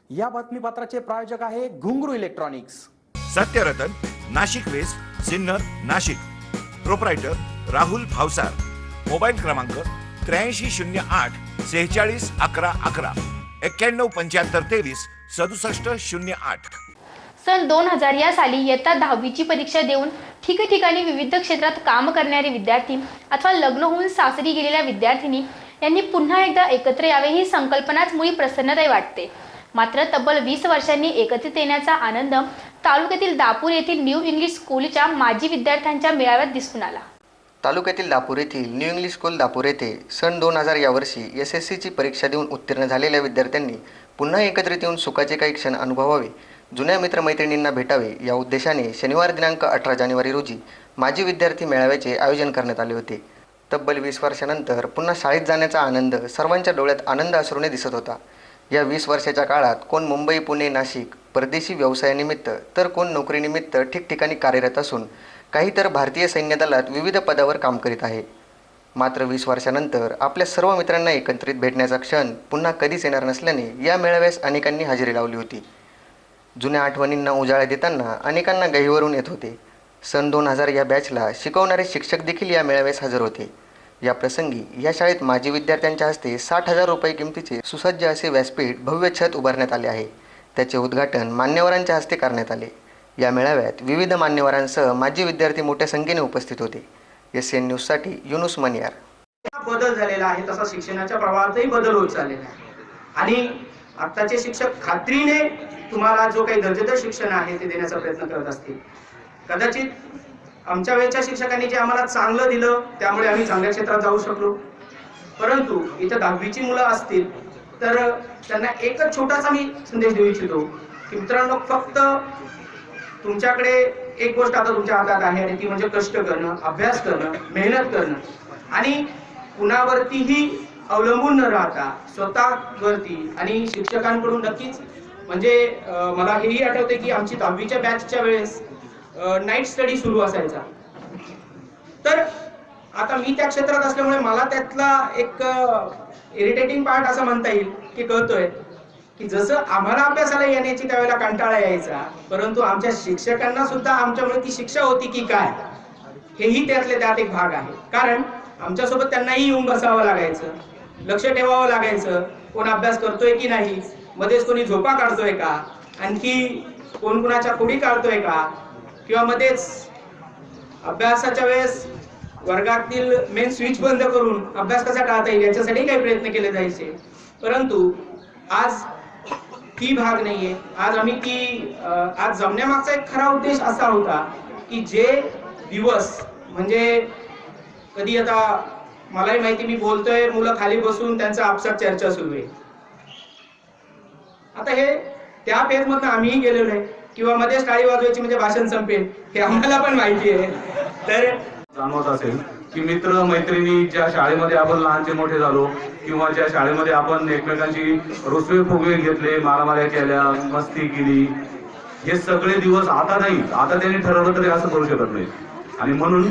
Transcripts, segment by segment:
या बातमीपत्राचे प्रायोजक आहे Ghungroo electronics. Satyaratan, Nashik west, Sinnar, Nashik. Proprietor Rahul Bhavsar. Mobile क्रमांक 8308 46 11 11 91 75 23 67 08. सन 2000 या साली इयत्ता 10वीची परीक्षा देऊन ठिकठिकाणी विविध क्षेत्रात काम करणारे विद्यार्थी अथवा लग्न होऊन सासरी गेलेल्या विद्यार्थिनी यांनी पुन्हा एकदा एकत्र यावे ही संकल्पनाच मुळी प्रसन्नदायी वाटते. मात्र तब्बल 20 वर्षांनी एकत्रित येण्याचा आनंद तालुक्यातील दापूर येथील न्यू इंग्लिश स्कूलच्या माजी विद्यार्थ्यांच्या मेळाव्यात दिसून आला. तालुक्यातील दापूर येथील न्यू इंग्लिश स्कूल दापूर येथे सन 2000 या वर्षी SSCची परीक्षा देऊन उत्तीर्ण झालेल्या विद्यार्थ्यांनी पुन्हा एकत्रित येऊन सुखाचे काही क्षण अनुभवावे, जुन्या मित्रमैत्रिणींना भेटावे या उद्देशाने शनिवार दिनांक 18 जानेवारी रोजी माजी विद्यार्थी मेळाव्याचे आयोजन करण्यात आले होते. तब्बल 20 वर्षानंतर पुन्हा शाळेत जाण्याचा आनंद सर्वांच्या डोळ्यात आनंद अश्रूने दिसत होता. या 20 वर्षाच्या काळात कोण मुंबई, पुणे, नाशिक परदेशी व्यवसायानिमित्त तर कोण नोकरीनिमित्त ठिकठिकाणी कार्यरत असून काही तर भारतीय सैन्य दलात विविध पदावर काम करीत आहे. मात्र 20 वर्षानंतर आपल्या सर्व मित्रांना एकत्रित भेटण्याचा क्षण पुन्हा कधीच येणार नसल्याने या मेळाव्यास अनेकांनी हजेरी लावली होती. जुन्या आठवणींना उजाळा देताना अनेकांना गहिवरून येत होते. सन 2000 या बॅचला शिकवणारे शिक्षक देखील या मेळाव्यास हजर होते. या प्रसंगी या शाळेत माजी विद्यार्थ्यांच्या हस्ते 60,000 रुपये किमतीचे सुसज्ज असे व्यासपीठ भव्य छत उभारण्यात आले आहे. त्याचे उद्घाटन मान्यवरांच्या हस्ते करण्यात आले. या मेळाव्यात विविध मान्यवरांसह माजी विद्यार्थी मोठ्या संख्येने उपस्थित होते. SN न्यूजसाठी युनुस मनियार. बदल झालेला आहे तसा शिक्षणाच्या प्रवाहातही बदल होत चाललेला आहे आणि आत्ताचे शिक्षक खात्रीने तुम्हाला जो काही दर्जेदार शिक्षण आहे ते देण्याचा प्रयत्न करत असतील. कदाचित आमच्या वेळच्या शिक्षकांनी जे आम्हाला चांगलं दिलं त्यामुळे आम्ही चांगल्या क्षेत्रात जाऊ शकलो. परंतु इथं 10वीची मुलं असतील तर त्यांना एकच छोटासा मी संदेश देऊ इच्छितो की मित्रांनो, फक्त तुमच्याकडे एक गोष्ट आता तुमच्या हातात आहे आणि ती म्हणजे कष्ट करणं, अभ्यास करणं, मेहनत करणं आणि कुणावरतीही अवलंबून न राहता स्वतःवरती आणि शिक्षकांकडून नक्कीच म्हणजे मला हेही आठवते की आमची 10वीच्या बॅचच्या वेळेस नाईट स्टडी सुरू असायचा. तर आता मी त्या क्षेत्रात असल्यामुळे मला त्यातला एक इरिटेटिंग पार्ट असं म्हणता येईल की कळतोय की जसं आम्हाला अभ्यासाला येण्याची त्यावेळेला कंटाळा यायचा, परंतु आमच्या शिक्षकांना सुद्धा आमच्यामुळे ती शिक्षा होती की काय हेही त्यातले त्यात एक भाग आहे. कारण आमच्यासोबत त्यांनाही येऊन बसावं लागायचं, लक्ष ठेवावं लागायचं, कोण अभ्यास करतोय की नाही, मध्येच कोणी झोपा काढतोय का, आणखी कोण कुणाच्या खोडी काढतोय का, किंवा मध्येच अभ्यासाच्या वेळेस वर्गातील मेन स्विच बंद करून अभ्यास कसा टाळता येईल याच्यासाठी काही प्रयत्न केले जायचे. परंतु आज ती भाग नाहीये. आज आम्ही ती आज जमण्यामागचा एक खरा उद्देश असा होता की जे दिवस म्हणजे कधी आता मलाही माहिती मी बोलतोय, मुलं खाली बसून त्यांचा आपसात चर्चा सुरू आहे. आता हे त्या फेज मधून आम्हीही गेलेलो आहे किंवा मध्येच टाळी वाजवायची म्हणजे भाषण संपेल हे आम्हाला पण माहिती आहे. तर जाणवत असेल की मित्र मैत्रिणी ज्या शाळेमध्ये आपण लहानचे मोठे झालो किंवा ज्या शाळेमध्ये आपण एकमेकांची रुसवे फुगवे घेतले, मारामाऱ्या केल्या, मस्ती केली, हे सगळे दिवस आता नाही. आता त्यांनी ठरवलं तरी असं करू शकत नाही आणि म्हणून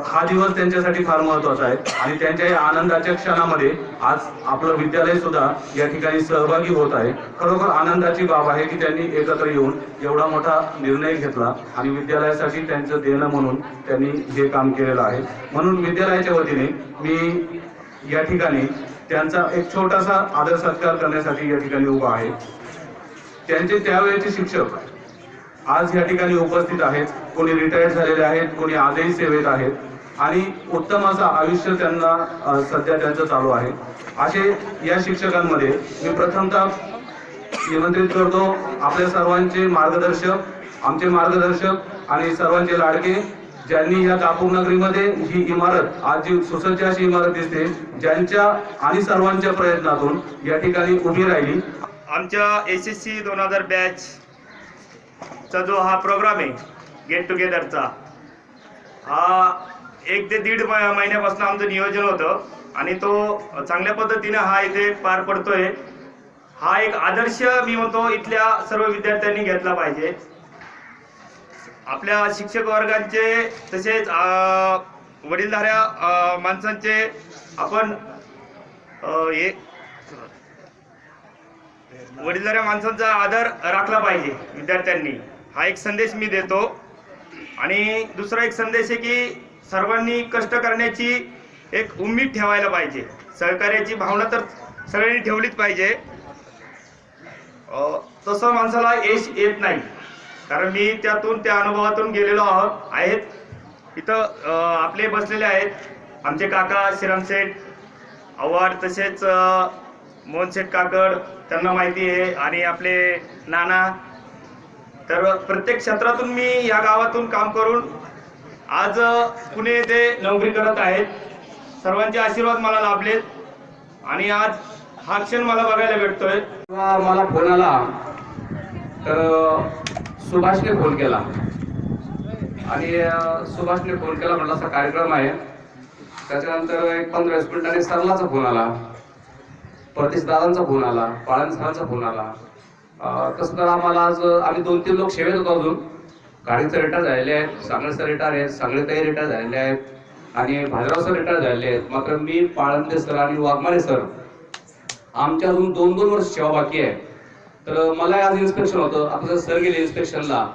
हा दिवस त्यांच्यासाठी फार महत्वाचा आहे आणि त्यांच्या या आनंदाच्या क्षणामध्ये आज आपलं विद्यालय सुद्धा या ठिकाणी सहभागी होत आहे. खरोखर आनंदाची बाब आहे की त्यांनी एकत्र येऊन एवढा मोठा निर्णय घेतला आणि विद्यालयासाठी त्यांचं देणं म्हणून त्यांनी हे काम केलेलं आहे. म्हणून विद्यालयाच्या वतीने मी या ठिकाणी त्यांचा एक छोटासा आदर सत्कार करण्यासाठी या ठिकाणी उभा आहे. त्यांचे त्यावेळेचे शिक्षक आज या ठिकाणी उपस्थित आहेत. कोणी रिटायर्ड झालेले आहेत, कोणी आजही सेवेत आहेत आणि उत्तम असं आयुष्य त्यांना सध्या त्यांचं चालू आहे. असे या शिक्षकांमध्ये मी प्रथमतः निमंत्रित करतो आपल्या सर्वांचे मार्गदर्शक, आमचे मार्गदर्शक आणि सर्वांचे लाडके, ज्यांनी या दापूर नगरीमध्ये ही इमारत आज जी सुसज्ज अशी इमारत दिसते, ज्यांच्या आणि सर्वांच्या प्रयत्नातून या ठिकाणी उभी राहिली. आमच्या SSC 2000 बॅच चा जो हा प्रोग्राम आहे गेट टुगेदरचा, हा 1 ते 1.5 महिन्यापासून आमचं नियोजन होतं आणि तो चांगल्या पद्धतीने हा इथे पार पडतोय. हा एक आदर्श मी म्हणतो इथल्या सर्व विद्यार्थ्यांनी घेतला पाहिजे. आपल्या शिक्षक वर्गांचे तसेच वडीलधाऱ्या माणसांचे आपण वडीलधाऱ्या माणसांचा आदर राखला पाहिजे विद्यार्थ्यांनी, हा एक संदेश मी देतो. आणि दुसरा एक संदेश आहे की सर्वांनी कष्ट करण्याची एक उम्मीद ठेवायला पाहिजे. सहकार्याची भावना तर सगळ्यांनी ठेवलीच पाहिजे. तसं माणसाला यश येत नाही, कारण मी त्या अनुभवातून गेलेलो आहेत. इथं आपले बसलेले आहेत आमचे काका श्रीरामशेठ आव्हाड, तसेच मोहनशेठ काकड, त्यांना माहिती आहे, आणि आपले नाना. तर प्रत्येक क्षेत्रातून मी या गावातून काम करून आज पुणे येथे नोकरी करत आहेत. सर्वांचे आशीर्वाद मला लाभलेत आणि आज हा क्षण मला बघायला भेटतोय. मला फोन आला तर सुभाषने फोन केला आणि सुभाषने फोन केला, म्हटलं असा कार्यक्रम आहे. त्याच्यानंतर एक 15-20 मिनिटांनी सरलाचा फोन आला, परदेश दादांचा फोन आला, पाळण सरांचा फोन आला. तसं तर आम्हाला आज आम्ही 2-3 लोक सेवेत होतो. अजून गाडीचे रिटायर झालेले आहेत, सांगळेचे रिटायर आहेत, सांगळेताई रिटायर झालेले आहेत आणि भाजराव सर रिटायर झालेले आहेत. मात्र मी, पाळंदे सर आणि वाघमारे सर, आमच्या अजून 2-2 वर्ष सेवा बाकी आहे. तर मला आज इन्स्पेक्शन होतं, आता सर गेले इन्स्पेक्शनला,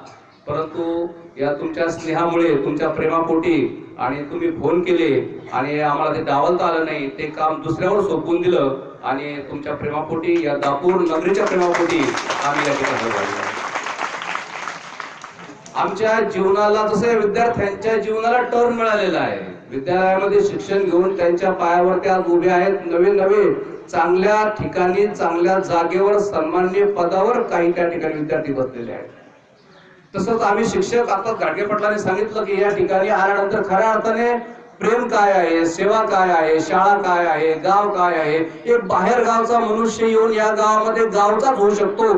परंतु या तुमच्या स्नेहामुळे, तुमच्या प्रेमापोटी आणि तुम्ही फोन केले आणि आम्हाला ते डावलता आलं नाही, ते काम दुसऱ्यावर सोपवून दिलं आणि तुमच्या प्रेमापोटी, या दापूर नगरीच्या प्रेमापोटी आम्ही या ठिकाणी झालो. आमच्या जीवनाला, जसं विद्यार्थ्यांच्या जीवनाला टर्न मिळालेला आहे. विद्यालयामध्ये शिक्षण घेऊन त्यांच्या पायावरती आज उभे आहेत. नवे चांगल्या ठिकाणी, चांगल्या जागेवर, सन्माननीय पदावर काही त्या ठिकाणी विद्यार्थी बसलेले आहेत. तसंच आम्ही शिक्षक, आता गाडगे पाटलांनी सांगितलं की या ठिकाणी आल्यानंतर खऱ्या अर्थाने प्रेम काय आहे, सेवा काय आहे, शाळा काय आहे, गाव काय आहे, एक बाहेर गावचा मनुष्य येऊन या गावामध्ये गावचाच होऊ शकतो.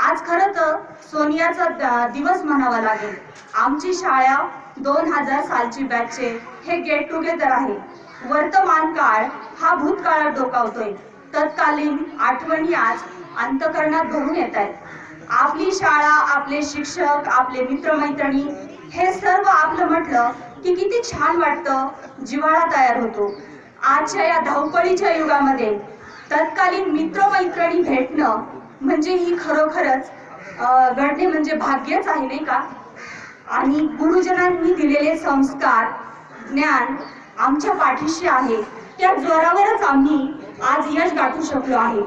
आज खरं तर सोनियाचा दिवस म्हणावा लागेल. आमची शाळा 2000 सालची बॅचचे हे गेट टुगेदर आहे. वर्तमान काळ हा भूतकाळात डोकावतोय. तत्कालीन आठवणी आज अंतःकरणात भरून येत आहेत. आपली शाळा, आपले शिक्षक, आपले मित्रमैत्रिणी हे सर्व आपलं म्हटलं की किती छान वाटतं, जिव्हाळा तयार होतो. आजच्या या धावपळीच्या युगामध्ये तत्कालीन मित्रमैत्रिणी भेटणं म्हणजे ही खरोखरच घडणे म्हणजे भाग्यच आहे, नाही का? आणि गुरुजनांनी दिलेले संस्कार, ज्ञान आमच्या पाठीशी आहे. त्या जोरावरच आम्ही आज यश गाठू शकलो आहे.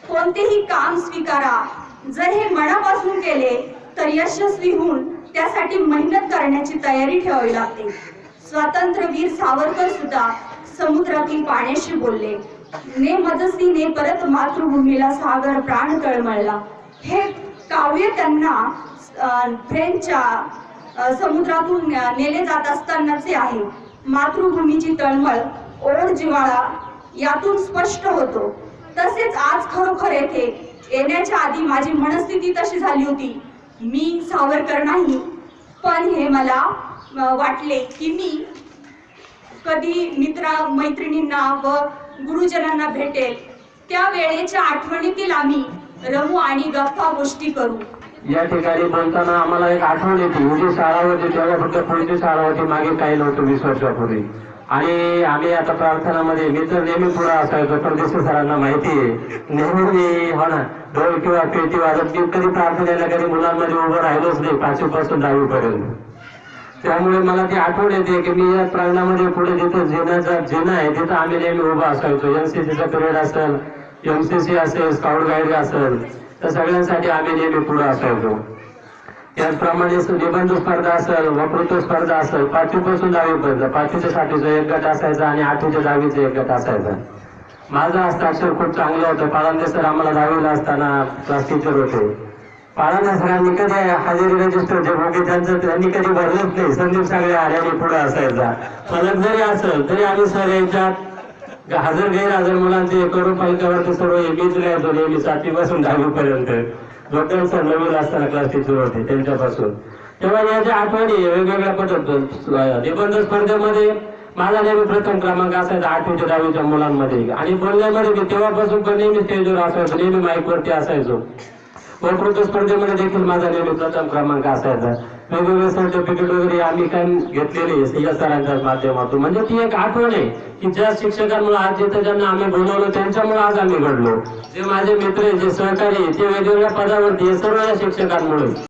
कोणतेही काम स्वीकारा, जर हे मनापासून केले तर यशस्वी होऊन त्यासाठी मेहनत करण्याची तयारी ठेवावी लागते. स्वातंत्र्यवीर सावरकर सुद्धा समुद्रातील पाण्याशी बोलले, ने मजसीने परत मातृभूमीला सागर प्राण तळमळला. हे काव्य त्यांना फ्रेंचच्या समुद्रातून नेले जात असतानाचे आहे. मातृभूमीची तळमळ, ओढ, जिव्हाळा यातून स्पष्ट होतो. तसेच आज खरोखर येथे येण्याच्या आधी माझी मनस्थिती तशी झाली होती, मी सावरकर नाही, पण हे मला वाटले की मी कधी मैत्रिणींना व गुरुजनांना भेटेल, त्या वेळेच्या आठवणीतील आम्ही रमू आणि गप्पा गोष्टी करू. या ठिकाणी बोलताना आम्हाला एक आठवण येते, जी शाळा होती तेव्हा फक्त पुढची शाळा होती, मागे काही नव्हतं 20 वर्षापूर्वी. आणि आम्ही आता प्रार्थनामध्ये, मी तर नेहमी पुढे असायचो, परदेशी सरांना माहिती आहे, नेहमी हो ना, ढोल किंवा पेटी वाजत मी कधी प्रार्थनेला कधी मुलांमध्ये उभं राहिलोच नाही 5वी पासून 10वी पर्यंत. त्यामुळे मला ती आठवण येते की मी या प्रांगणामध्ये पुढे जिथं जिना आहे तिथं आम्ही नेहमी उभं असायचो. एनसीसीचा पिरियड असेल, MCC असेल, स्काउट गाईड असेल, तर सगळ्यांसाठी आम्ही नेहमी पुढे असायचो. त्याचप्रमाणे निबंध स्पर्धा असेल, वक्तृत्व स्पर्धा असेल, 5वी पासून 10वी पर्यंत, 5वीच्या 6वीचा एक गट असायचा आणि 8वीच्या 10वीचा एक गट असायचा. माझं हस्ताक्षर खूप चांगलं होतं. पाळंदे सर आम्हाला 10वीला असताना क्लास टीचर होते. पाळंदे सरांनी कधी हजेरी रजिस्टर जे होते त्यांनी कधी भरलंच नाही. संदीप सगळे आल्याने पुढे असायचा. फलक जरी असेल तरी आम्ही सर यांच्यात हजर गैरहजर मुलांचे करून पालकावरती सर्व मीच राहायचो नेहमी 7वी पासून 10वी पर्यंत. जोपर्यंत सर नवीन असताना क्लास टीचर होते त्यांच्यापासून. तेव्हा याच्या आठवणी वेगवेगळ्या पद्धत. निबंध स्पर्धेमध्ये माझा नेहमी प्रथम क्रमांक असायचा 8वीच्या 10वीच्या मुलांमध्ये. आणि बोलण्यामध्ये मी तेव्हापासून पण नेहमी स्टेजवर असायचो, नेहमी माईकवरती असायचो. वक्तृत्व स्पर्धेमध्ये देखील माझा नेहमी प्रथम क्रमांक असायचा. वेगवेगळे सर्टिफिकेट वगैरे आम्ही काय घेतलेले या सरांच्या माध्यमातून. म्हणजे ती एक आठवण आहे की ज्या शिक्षकांमुळे आज जिथे ज्यांना आम्ही बोलवलं त्यांच्यामुळे आज आम्ही घडलो. जे माझे मित्र जे सहकारी ते वेगवेगळ्या पदावरती हे सर्व या शिक्षकांमुळे.